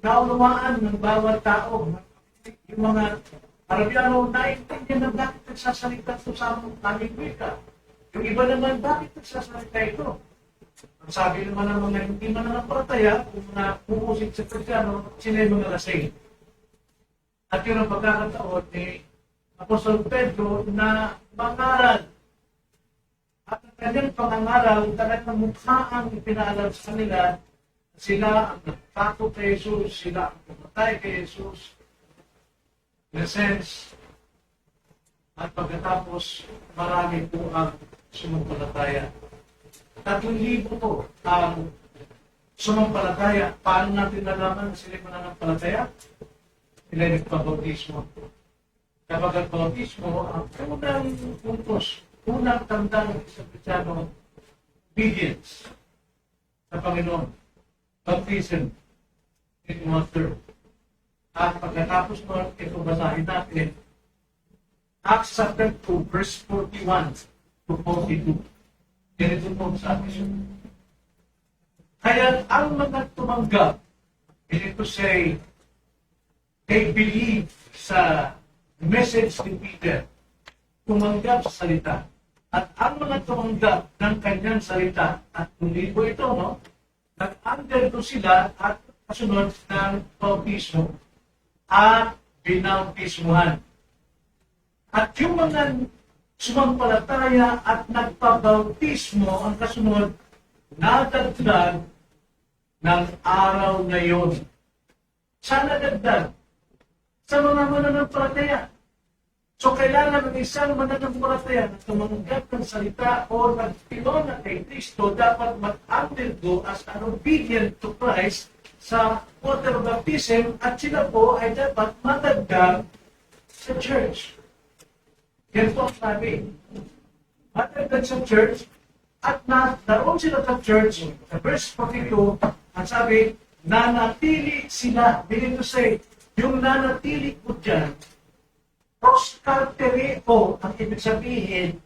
kaunawaan ng bawat tao. Yung mga Arabiano, naiintindihan na bakit nagsasalita ito sa aming wika. Yung iba naman, bakit nagsasalita ito? Ang sabi naman ng mga hindi mananampalataya, kung mga pumusik sa Kristiyano, sila yung mga lasing. At yun ang pagkakataon ni Apostol Pedro na mangaral. At ang kanyang pangangaral, talagang mukha ang ipinaalam sa kanila, sila ang nagtakot kay Jesus, sila ang pumatay kay Jesus. In a sense, at pagkatapos, marami po ang sumampalataya. 3,000 po ang sumampalataya. Paano natin nalaman na sila mananampalataya? Sila nagpabautismo. Kapag ang bautismo, ang unang puntos, unang tanda ng isang Kristiyano, obedience sa Panginoon. Baptism in water. At pagkatapos nun, ito basahin natin, Acts chapter 2, verse 41 to 42. Ganito po sa atin. Kaya ang mga tumanggap, ganito say, they believe sa message ni Peter, tumanggap sa salita. At ang mga tumanggap ng kanyang salita, at hindi po ito, no? Nag-undergo sila at kasunod ng bautismo at binautismuhan. At yung mga sumampalataya at nagpabautismo ang kasunod, nadagdag ng araw na yun. Saan nadagdag? Sa mga mananampalataya. So kailangan ng isang mananampalataya na tumanggap ng salita o nagpilona kay Kristo dapat mag-undergo as an obedient to Christ sa water baptism at sila po ay dapat madagdag sa church. Yan po ang sabi. Madagdag sa church at naroon sila sa church sa verse 42 ang sabi, nanatili sila. Meaning to say, yung nanatili ko dyan, proskartereo, ang ibig sabihin,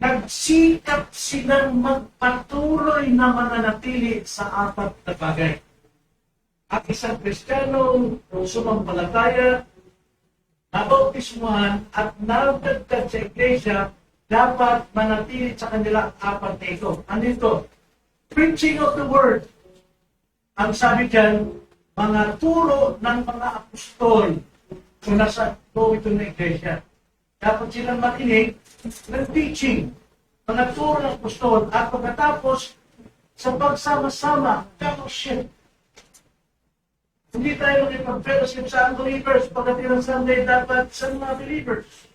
nagsikap silang magpatuloy na mananatili sa apat na bagay. At isang Kristiyanong sumampalataya, nabautismuhan at nadagdag sa iglesia, dapat manatili sa kanila apat na ito. Ano ito? Preaching of the word. Ang sabi dyan, mga turo ng mga apostol kung nasa ito na iglesia. Dapat silang makinig ng teaching, mga turo ng apostol, at pagkatapos sa pagsama-sama, fellowship. Hindi tayo mag-fellowship sa unbelievers, pagdating ng Sunday, dapat sa mga believers.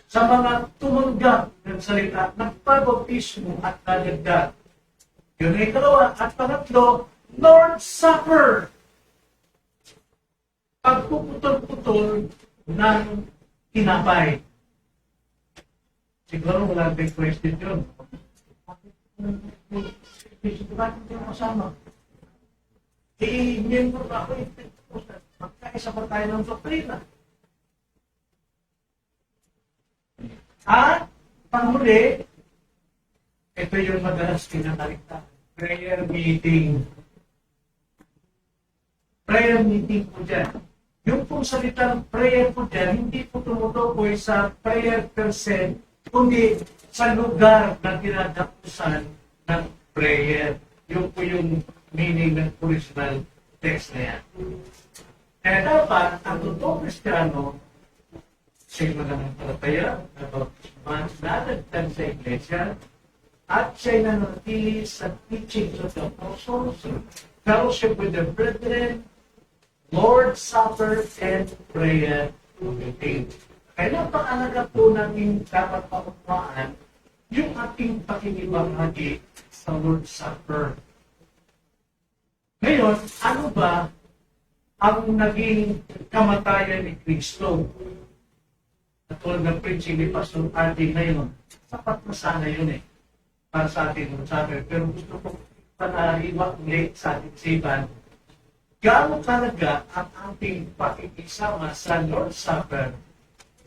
Sa mga tumanggap ng salita, nagpabautismo at nadagdag. Yun ay ikalawa. At pangatlo, Lord's Supper. Pagpuputol-putol ng tinapay. Siguro wala big question yun. Bakit hindi mo kasama? I-member ako magkaisa pa tayo ng doktrina. At panghuli, ito yung madalas kinakalikta. Prayer meeting. Prayer meeting po dyan. Yung pong salitang prayer po dyan, hindi po tumutukoy sa prayer per se, kundi sa lugar na dinadapusan ng prayer. Yung po yung meaning ng original text na yan. Kaya dapat, ang totoong Kristiyano, siya'y mananampalataya, nadagdag sa iglesia, at siya'y nanatili sa teachings of the apostles, fellowship with the brethren, Lord's Supper, and prayer meeting. Kaya napakalaga po natin dapat pakumpaan yung ating pakikibahagi sa Lord's Supper. Ngayon, ano ba ang naging kamatayan ni Kristo? At tulad ng preaching ni Pastor Ardy ngayon, sapat na sana yun para sa atin ang sabi. Pero gusto ko panaliwag ulit sa ating isipan, gaano talaga ang ating pakikisama sa Lord's Supper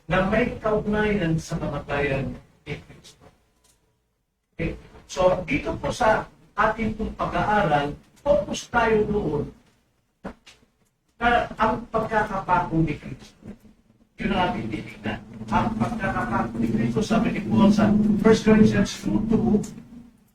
na may kaugnayan sa kamatayan ni Kristo. Okay. So, dito po sa ating pag-aaral, focus tayo doon Na ang pagkakapako ni Kristo, yun ang ating titignan. Ang pagkakapako ni Kristo, sabi ni Paul sa 1 Corinthians 2:2,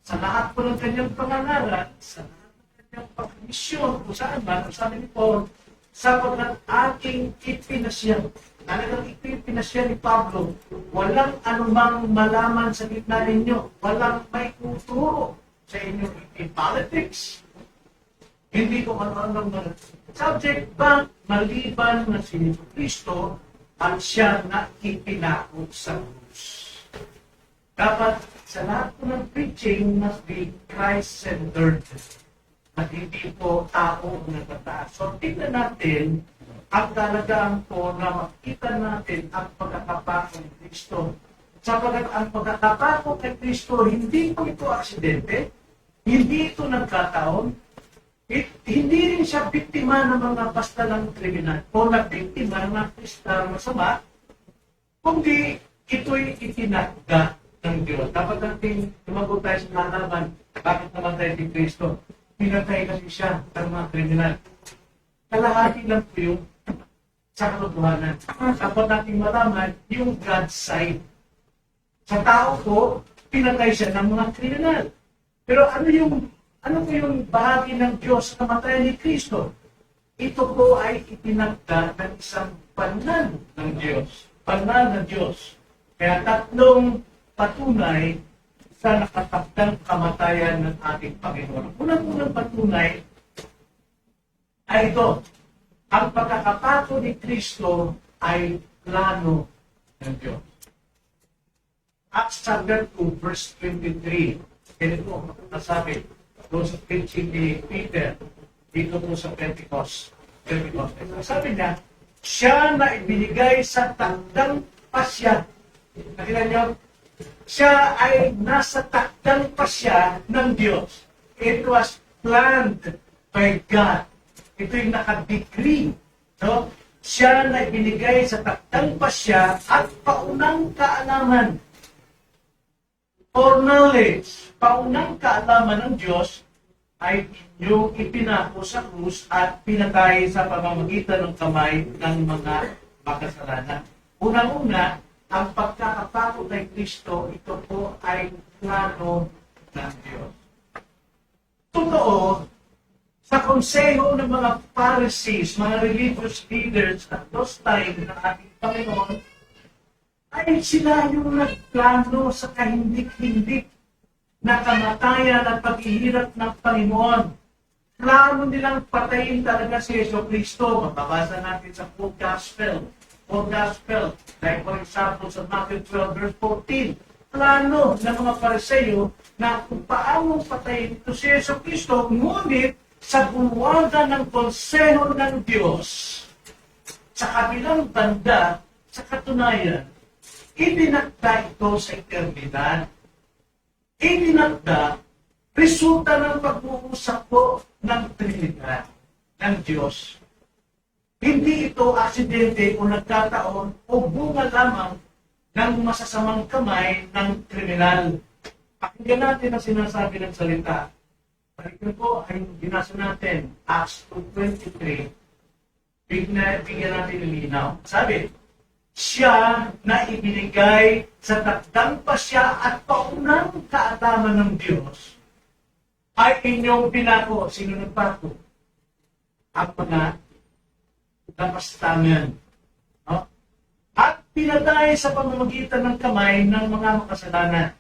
sa lahat po ng kanyang pangangaral, sa lahat ng kanyang pagmisyon, kung saan man, sabi ni Paul, sapagkat aking ipinasya, talagang ipinasya ni Pablo, walang anumang malaman sa gitna ninyo, walang may tuturo sa inyo in politics, hindi ko ano-anong subject ba maliban na si Kristo ang siya na ipinako sa krus. Dapat sa lahat po ng preaching must be Christ-centered at hindi po tao ang natataas. So tingnan natin ang talagang po na makita natin ang pagkakapako ni Kristo. Sapagat ang pagkakapako kay Kristo, hindi po ito aksidente, hindi ito nagkataon, hindi rin siya biktima ng mga basta lang kriminal o nagbiktima ng mga kristang masama, kundi ito'y itinakda ng Diyos. Dapat natin tumagot tayo sa nalaman, bakit naman tayo ni Kristo? Pinatay kasi siya ng mga kriminal. Kalahati lang po yung sa katotohanan. Dapat natin malaman yung God's side. Sa tao po, pinatay siya ng mga kriminal. Pero ano po yung bahagi ng Diyos sa kamatayan ni Kristo? Ito po ay itinagda ng isang banal ng Diyos. Banal ng Diyos. Kaya tatlong patunay sa nakatakdang kamatayan ng ating Panginoon. Unang-unang patunay ay ito. Ang pagkakapako ni Kristo ay plano ng Diyos. Acts chapter 2, verse 23. Ganito po, nasabi. Doon sa preaching ni Peter, dito po sa Pentecost. Sabi niya, siya na ibinigay sa takdang pasya. Nakita niyo? Siya ay nasa takdang pasya ng Diyos. It was planned by God. Ito yung naka-decree. No? Siya na ibinigay sa takdang pasya at paunang kaalaman or knowledge, paunang kaalaman ng Diyos ay inyong ipinako sa krus at pinatay sa pamamagitan ng kamay ng mga makasalanan. Unang-una, ang pagkakapako kay Kristo, ito po ay plano ng Diyos. Totoo, sa konseho ng mga Pharisees, mga religious leaders at those time ng ating Panginoon, ay sila yung nagplano sa kahindik-hindik na kamatayan at paghihirap ng Panginoon. Plano nilang patayin talaga si Yesu Kristo. Mababasa natin sa Full Gospel. Like for example sa Matthew 12 verse 14. Plano ng mga Pariseo na kung paano patayin ito si Yesu Kristo, ngunit sa bulwagan ng konseho ng Diyos, sa kabilang banda, sa katunayan, itinakda ito sa eternidad. Itinakda, resulta ng pag-uusap po ng Trinidad, ng Diyos. Hindi ito aksidente o nagkataon o bunga lamang ng masasamang kamay ng kriminal. Pakinggan natin ang sinasabi ng salita. Pakinggan po ay binasa natin, Acts 2:23. Bigyan natin ng linaw. Sabi, siya na ibinigay sa takdang pasya at paunang kaalaman ng Diyos ay inyong pinako. Sino nagpako? Ang mga napastangan. No? At pinatay sa pamamagitan ng kamay ng mga makasalanan.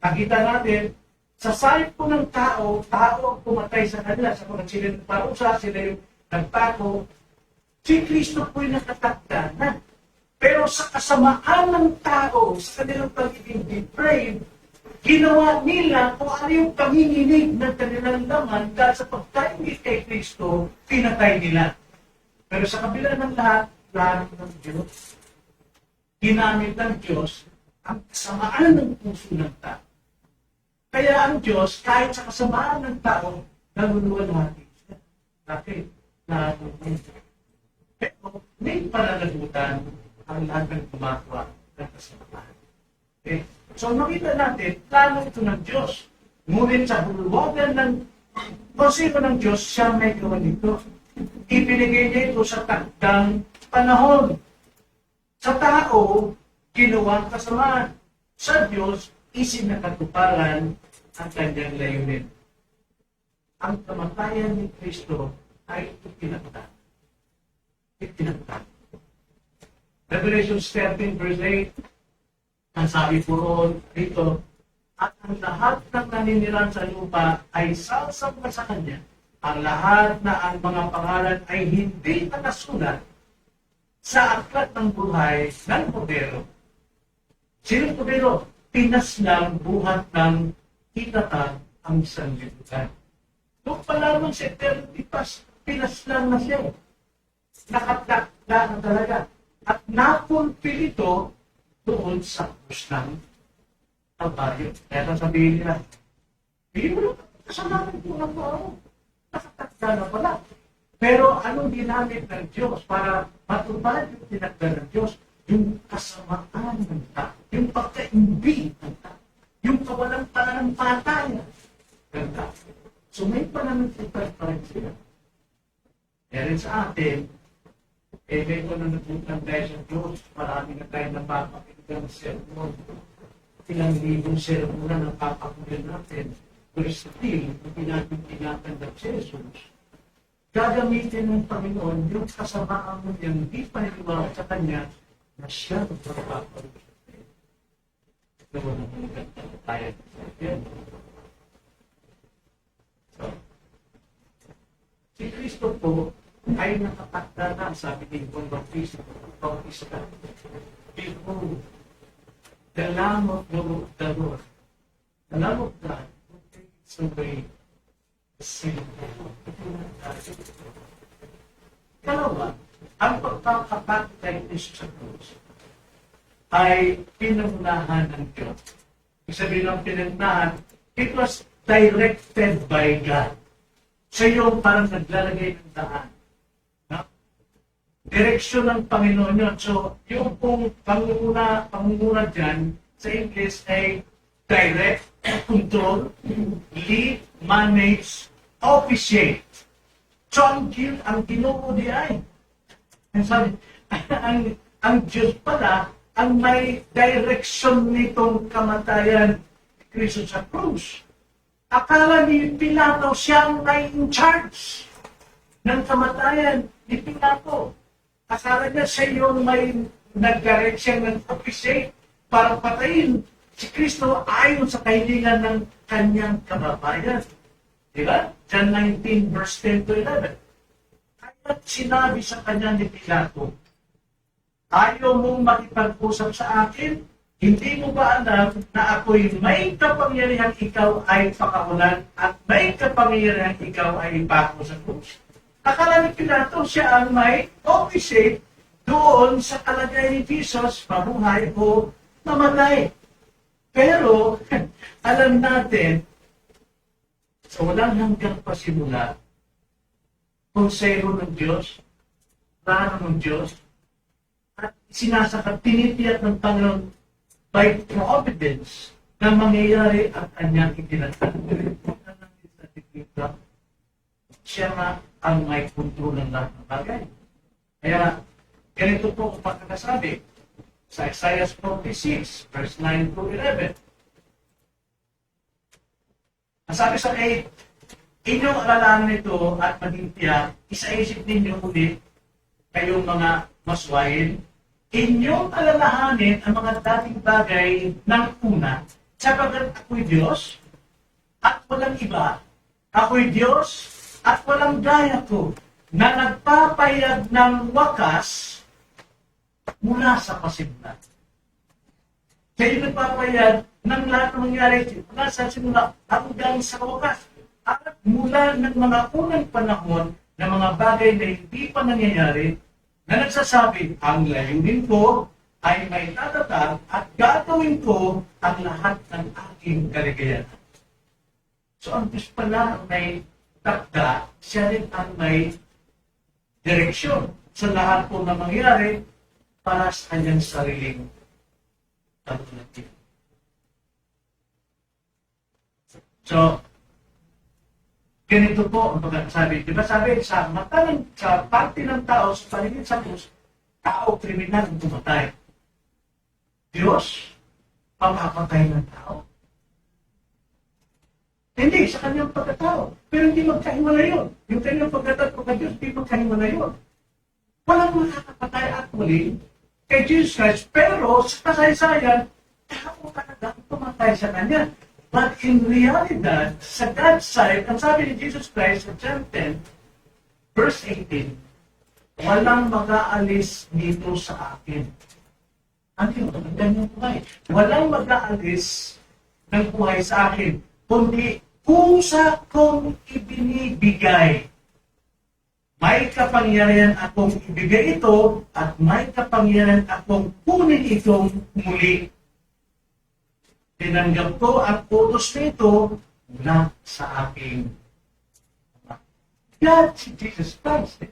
Nakita natin, sa side po ng tao ang pumatay sa kanila. Sapagat sila nagparusa, sila yung nagpako. Si Kristo po'y nakatakda na. Pero sa kasamaan ng tao, sa kanilang pagiging depraved, ginawa nila kung ano yung panginginig ng kanilang laman dahil sa pagkaingit kay Kristo, pinatay nila. Pero sa kabila ng lahat ng Diyos, ginamit ng Diyos ang kasamaan ng puso ng tao. Kaya ang Diyos, kahit sa kasamaan ng tao, naluluwalhati siya. Bakit? Pero may pananagutan ang lahat ng gumagawa ng kasamaan. Okay? So makita natin, plano ito ng Diyos. Ngunit sa bulwagan ng konseho ng Diyos, siya may gawa nito. ibinigay niya ito sa takdang panahon. Sa tao, ginawang kasamaan. Sa Diyos, isinakatuparan ang kanyang layunin. Ang kamatayan ni Kristo ay itinakda. Itinakda. Revelation 13 verse 8, ang sabi po roon dito, at ang lahat ng naninirahan sa lupa ay sasamba sa Kanya. Ang lahat na ang mga pangalan ay hindi nakasulat sa aklat ng buhay ng Kordero. Sino Kordero? Pinaslang buhat ng itatag ang sanlibutan. Doon pa lamang sa eternity past, pinaslang na siya. Nakatakda na talaga. At napulpil ito doon sa krus ng Kalbaryo. Kaya sabihin nila, hindi mo lang kasalanan po ng tao. Nakatakda na pala. Pero anong ginamit ng Diyos para matupad yung tinakda ng Diyos? Yung kasamaan ng tao. Yung pagkaimbi ng tao. Yung kawalang pananampalataya ng tao. So may pananampalataya pa rin sila. Kaya rin sa atin, may pananampalataya tayo sa Diyos. Marami na tayo napapakinggan ng sermon. Ilang libong sermon na napapakinggan natin. Pero still, hindi natin tinatanda si Jesus. Gagamitin ng Panginoon yung kasamaan mo niyang hindi paniniwala sa Kanya na siya ang magpapalit. Ito mo naman tayo sa atin. Si Kristo po ay nakatakda na, sabi ni Juan Bautista. Behold, the Lamb of the Lord, the Lamb of God, who takes away the sin of the world. Kalawa, ang pagkakapat kay Kristo sa krus ay pinunahan ng Diyos. Ibig sabihin ng pinunahan, it was directed by God. Siya yung parang naglalagay ng daan. No? Direksyon ng Panginoon yun. So, yung pong pangunguna dyan, sa English ay direct, control, lead, manage, officiate. So, ang Ginoo di ay. Ang Diyos pala, ang may direction nitong kamatayan ni Kristo sa krus. Akala ni Pilato siyang may in charge ng kamatayan ni Pilato. Akala niya siya yung may nag-direct siya ng officiate para patayin si Kristo ayon sa kahilingan ng kanyang kababayan. Diba? John 19 verse 10 to 11. Kaya't sinabi sa kanya ni Pilato, ayaw mong makipag-usap sa akin? Hindi mo ba alam na ako'y may kapangyarihan ikaw ay pakawalan at may kapangyarihan ikaw ay ipako sa krus? Akala ni Pilato siya ang may officiate doon sa kalagay ni Jesus, mabuhay o mamatay. Pero, alam natin, sa walang hanggang pasimula, konseho ng Diyos, plano ng Diyos, at sinasakap, tinitiyak ng Panginoon by providence na mangyayari ang kanyang itinatag. Siya nga ang may kontrol ng lahat ng bagay. Kaya, ganito po ang pagkakasabi sa Isaiah 46, verse 9 to 11. Ang sabi sa 8, inyong alalahanin ito at maging tiyak, isaisip ninyo ulit kayong mga maswain, inyong alalahanin ang mga dating bagay ng una, sapagat ako'y Diyos at walang iba. Ako'y Diyos at walang gaya ko na nagpapayag ng wakas mula sa pasimula. Kayo nagpapayag ng lahat ng nangyari mula sa simula hanggang sa wakas. At mula ng mga unang panahon ng mga bagay na hindi pa nangyayari, na nagsasabi, ang layunin ko ay may tatatag at gagawin ko ang lahat ng aking kaligayahan. So ang Diyos pala ang may takda, siya rin ang may direksyon sa lahat po na mangyari para sa kanyang sariling kalulatin. So, Ganito po ang pagkakasabi. Di ba sabi, sa mata ng, sa parte ng tao, sa paligid sa Diyos, tao, kriminal, ang tumatay. Diyos, pamapatay ng tao. Hindi, sa kanyang pagkatao. Pero hindi magkahiwala yun. Yung kanyang pagkatao kay Diyos, hindi magkahiwala yun. Walang makakapatay actually kay Jesus Christ, pero sa kasaysayan, tao talaga ang tumatay sa kanya. But in realidad, sa God's side, ang sabi ni Jesus Christ sa John 10, verse 18, walang mag-aalis dito sa akin. Ano yun? Ang ganyang buhay. Walang mag-aalis ng buhay sa akin, kundi kusa kong ibinibigay. May kapangyarihan akong ibigay ito at may kapangyarihan akong kunin itong muli. Tinanggap ko ang utos nito mula sa aking God, si Jesus Christ.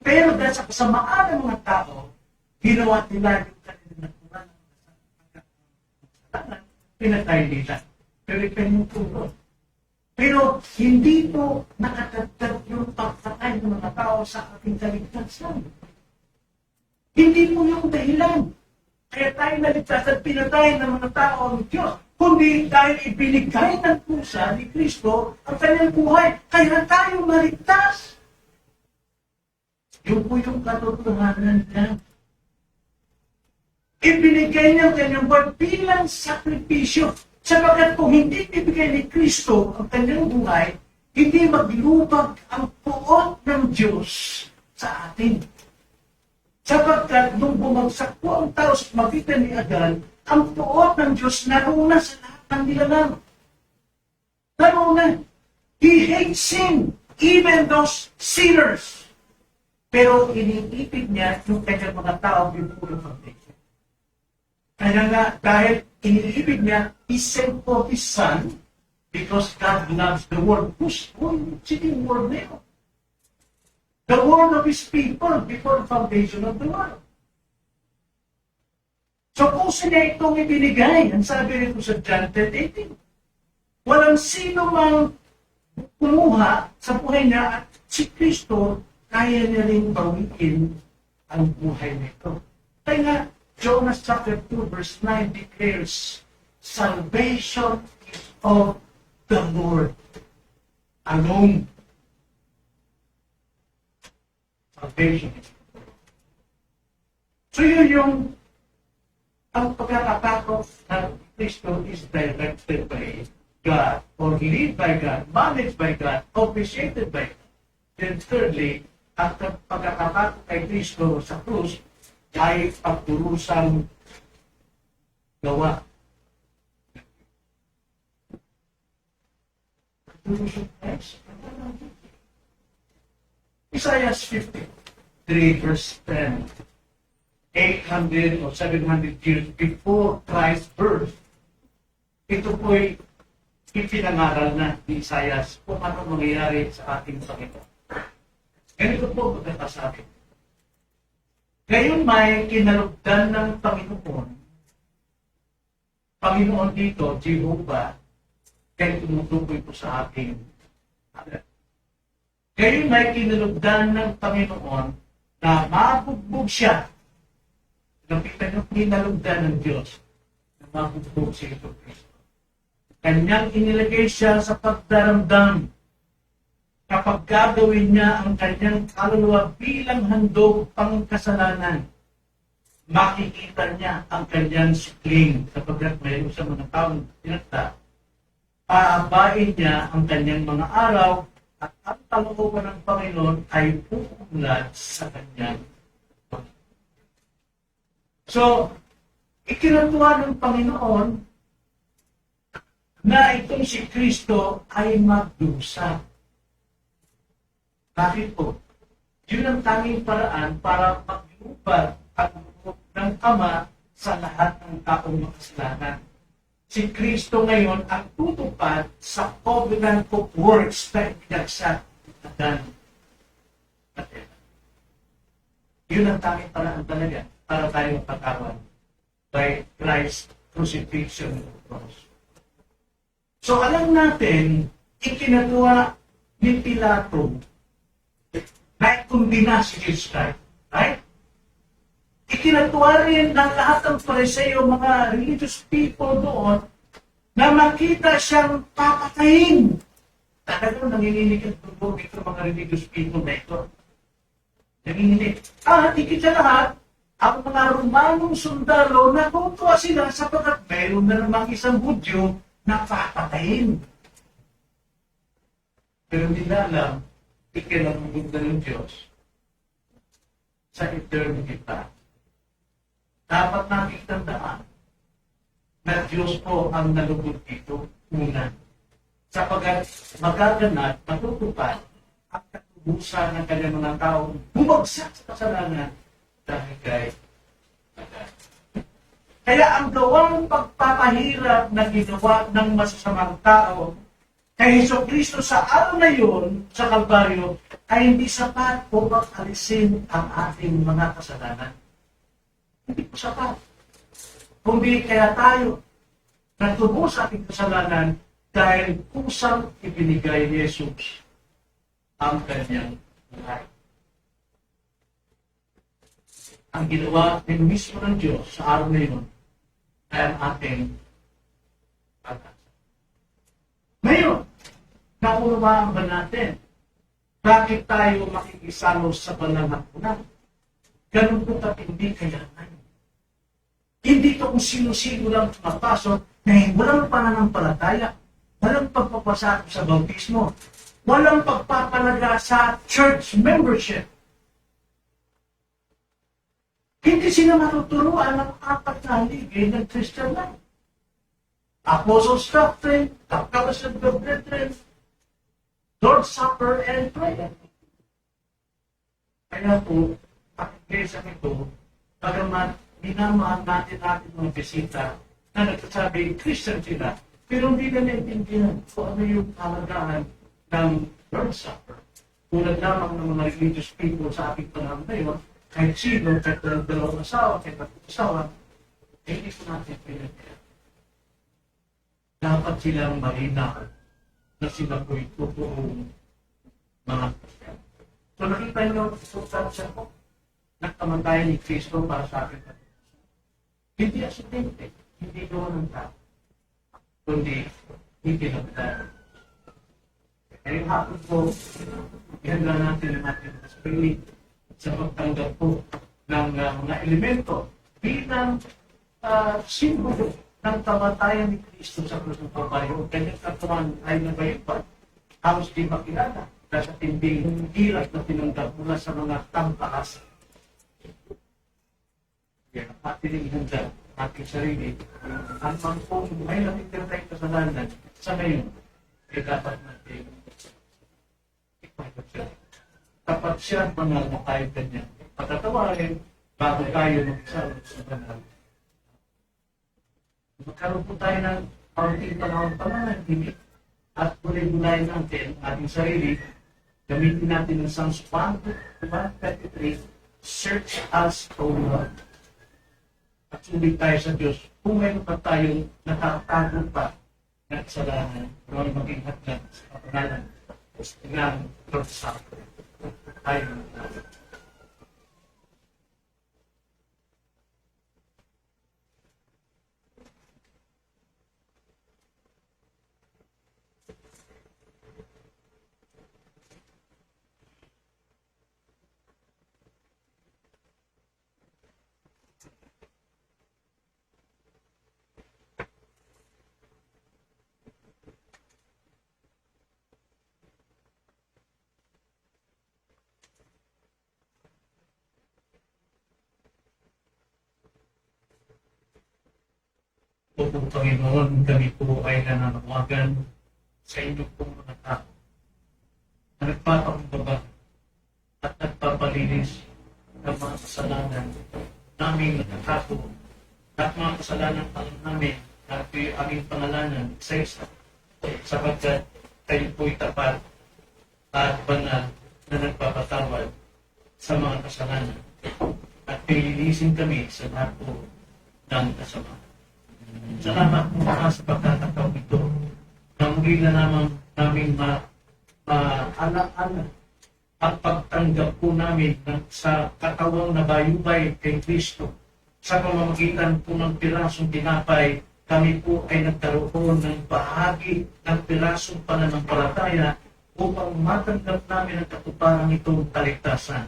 Pero dahil sa kasamaan ng mga tao, ginawa nila yung kanilang natural na kasalanan, pinatay nila. Pero ipinutulo. Pero hindi po nakatagdag yung pagpatay ng mga tao sa ating kaligtasan. Hindi po yung dahilan. Kaya tayo naligtas at pinatay ng mga tao ng Diyos. Kundi dahil ibinigay ng pusa ni Kristo ang kanyang buhay. Kaya tayo maligtas. Yun po yung katotohanan niya. Ibinigay niya ang kanyang buhay bilang sakripisyo. Sapagkat kung hindi ibigay ni Kristo ang kanyang buhay, hindi maglubag ang puot ng Diyos sa atin. Sapagkat nung bumagsak po ang tao sa magitan ni Adan, ang puot ng Diyos naruna sa lahat ng nilalang. Naruna. He hates sin, even those sinners. Pero iniipig niya yung kanyang mga tao before the foundation. Kaya nga, dahil iniibig niya, He sent for His Son because God loves the world. Who's sitting world na yun? The world of His people before the foundation of the world. So kung sila itong ibinigay, ang sabi nito sa John 10:18, walang sino mang kumuha sa buhay niya at si Kristo kaya niya rin bawiin ang buhay nito. Kaya nga, Jonas chapter 2 verse 9 declares, salvation is of the Lord alone. Salvation is of the Lord. So yun yung ang pagkakatakot ng Kristo is directed by God or led by God, managed by God, officiated by God. Then thirdly, ang pagkakatakot kay Kristo sa krus ay pagturusang gawa. Isaiah 53 verse 10, 800 or 700 years before Christ's birth, ito po'y ipinangaral na ni Isaiah kung ano mangyayari sa ating Panginoon. Ganito po pagkakasabi. Ngayon may kinalugdan ng Panginoon dito, Jehovah, kaya tumutukoy po sa ating ngayon may kinalugdan ng Panginoon na mabugbog siya. Nakita niyo, kinalugdan ng Diyos na mabugbog si Kristo. Kanyang inilagay siya sa pagdaramdam kapag gagawin niya ang kanyang kaluluwa bilang handog pangkasalanan, makikita niya ang kanyang sikling sapagkat mayroon sa mga taong tinakda. Paabain niya ang kanyang mga araw at ang kalooban ng Panginoon ay pupunlad sa kanyang Panginoon. So, ikinatuwa ng Panginoon na itong si Kristo ay magdusa. Bakit po? Yun ang tanging paraan para maglubad ang loob ng Ama sa lahat ng taong makasalanan. Si Kristo ngayon ang tutupad sa covenant of works na ipinagsak ng Adan. Yun ang tanging paraan talaga para tayo magpatawad by Christ's crucifixion on the cross. So alam natin, ikinagawa ni Pilato na ikundina si Jesus Christ. Right? Ikinatuwa rin ng lahat ng Pariseo, mga religious people doon, na makita siyang papatayin. Talagang nanginginig ang dugo dito mga religious people na ito. Nanginginig. Higit sa lahat, ang mga Romanong sundalo, natutuwa sila sapagkat mayroon na namang isang Hudyo na papatayin. Pero hindi na alam, ikinalugod na ng Diyos sa eternity pa. Dapat natin tandaan na Diyos po ang nalugod dito una. Sapagkat magaganap, matutupad ang katubusan ng kanyang mga taong bumagsak sa kasalanan dahil kay Adan. Kaya ang gawang pagpapahirap na ginawa ng masasamang tao kay Jesucristo sa araw na yun, sa Kalbaryo, ay hindi sapat upang alisin ang ating mga kasalanan. Hindi po sapat. Kundi kaya tayo nagtubos sa ating kasalanan dahil kusang ibinigay ni Jesus ang kanyang buhay. Ang ginawa ng mismo ng Diyos sa araw na yun ay ang ating pag-asa. Ngayon, naunawaan ba natin bakit tayo makikisalo sa banal na hapunan? Ganun po katindi kailangan. Hindi ito kung sino-sino lang tumapasok na walang pananampalataya, walang pagpapasakop sa bautismo, walang pagpapalaga sa church membership. Hindi sila matuturuan ng apat na ligay ng Christian life. Apostles' doctrine, the fellowship of brethren, Lord's Supper, and prayer. Kaya po, ang iglesia nito, bagamat minamahal natin mga bisita na nagsasabi, Christian sila, pero hindi na naintindihan kung ano yung kalagahan ng Lord's Supper. Tulad lamang ng mga religious people sa ating panahon ngayon, kahit sino, kahit dalawang asawa, kahit tatlong asawa, hindi ko natin pinagkaya. Dapat silang malinaw na sila po'y totoong mga Christian. So nakita niyo ang substansya ko, nagkamatayan ni Kristo para sa akin. Hindi asidente, hindi doon ng tao, kundi hindi ng tao. Kaya hapon po, ihanda natin ang ating spirit sa pagtanggap po ng mga elemento bilang simbolo ng kamatayan ni Kristo sa krus ng Kalbaryo. Kanyang katawan ay nabayipad, halos di makilala sa tinding hirap na tinanggap mula sa mga tampakas. Yan, ating handa, ating sarili, ang pangkong may natitira tayong kasalanan sa ngayon, ay dapat natin ipagod siya. Kapag siya manal na tayo kanya, patatawarin bago tayo magsalot sa banal. Magkaroon po tayo ng kaunting panahon-panahon at bulay-bulay natin ang ating sarili. Gamitin natin ng Psalms 1:33, search us, O Lord. At sulit tayo sa Diyos kung mayroon pa tayong nakatago pa na kasalanan, huwag maging hatlan sa kapanalan ng Lord's Supper. Tayo natin. O Panginoon, kami po ay nananawagan sa inyong pong mga tao na nagpapakumbaba at nagpapalinis ng mga kasalanan namin nakakapo at mga kasalanan namin at aming pangalanan sa isa sapagkat kayo po'y tapat at banal na nagpapatawad sa mga kasalanan at pililisin kami sa lahat po ng kasama. Salamat po sa pagkakataon ito na muli na namang namin maalaala ang pagtanggap po namin sa katawang nabayubay kay Kristo. Sa pamamagitan po ng pirasong tinapay, kami po ay nagkaroon ng bahagi ng pirasong pananampalataya upang matanggap namin ang katuparan nitong kaligtasan.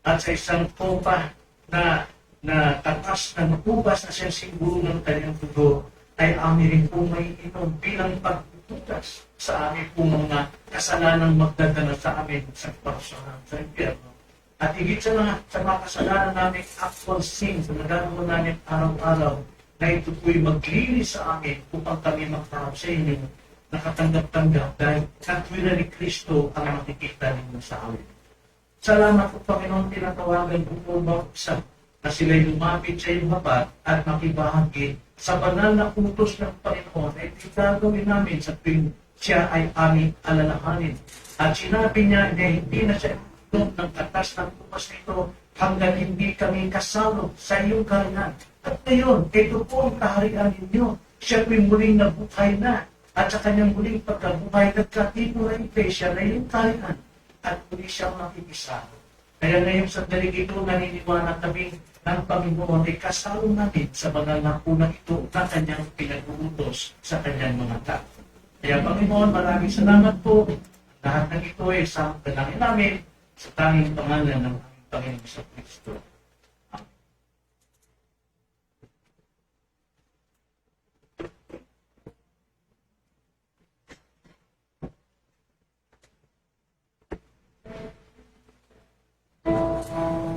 At sa isang kopa na tatas ng ubas na siyang simbolo ng kanyang dugo, ay amin rin po may inom bilang pagtutugas sa amin po mga kasalanang magdadala sa amin sa parusahan sa impyerno. At higit sa mga kasalanan namin actual sins na nagagawa namin araw-araw, na ito po'y maglinis sa amin upang kami magkaroon sa inyo nakatanggap-tanggap dahil katwiran ni Kristo ang makikita ninyo sa amin. Salamat po Panginoon, tinatawagan po po ba na sila'y lumapit sa iyong hapat at makibahagi sa banal na utos ng Panginoon ay gagawin namin sa tuwing siya ay aming alalahanin. At sinabi niya na hindi na siya ng katas ng upas nito hanggang hindi kami kasalo sa iyong kaharian. At ngayon, ito po ang kaharian ninyo. Siya po'y muling nabuhay na. At sa kanyang muling pagkabuhay, nagkatipo na iglesia na iyong kaharian. At muli siyang makikisalo. Kaya ngayong sandali ito, naniniwala kami ng Panginoon ay kasalo natin sa banal na unang ito na kanyang pinag-uutos sa kanyang mga tao. Kaya Panginoon, maraming salamat po. Lahat ng ito ay sa panalangin namin sa tanging pangalan ng aming Panginoon sa Kristo. Amen.